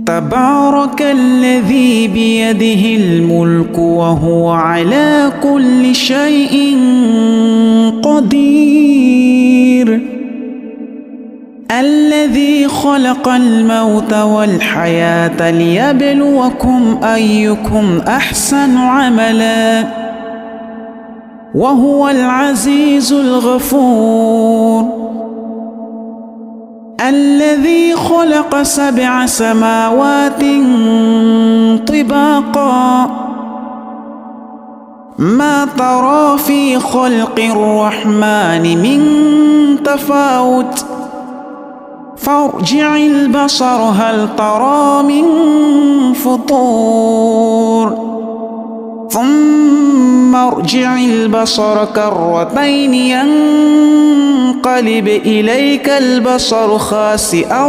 تبارك الذي بيده الملك وهو على كل شيء قدير. الذي خلق الموت والحياة ليبلوكم أيكم أحسن عملا وهو العزيز الغفور. الذي خلق 7 سماوات طباقا ما ترى في خلق الرحمن من تفاوت فارجع البصر هل ترى من فطور ثم ارجع البصر كرتين ينقلب إليك البصر خاسئا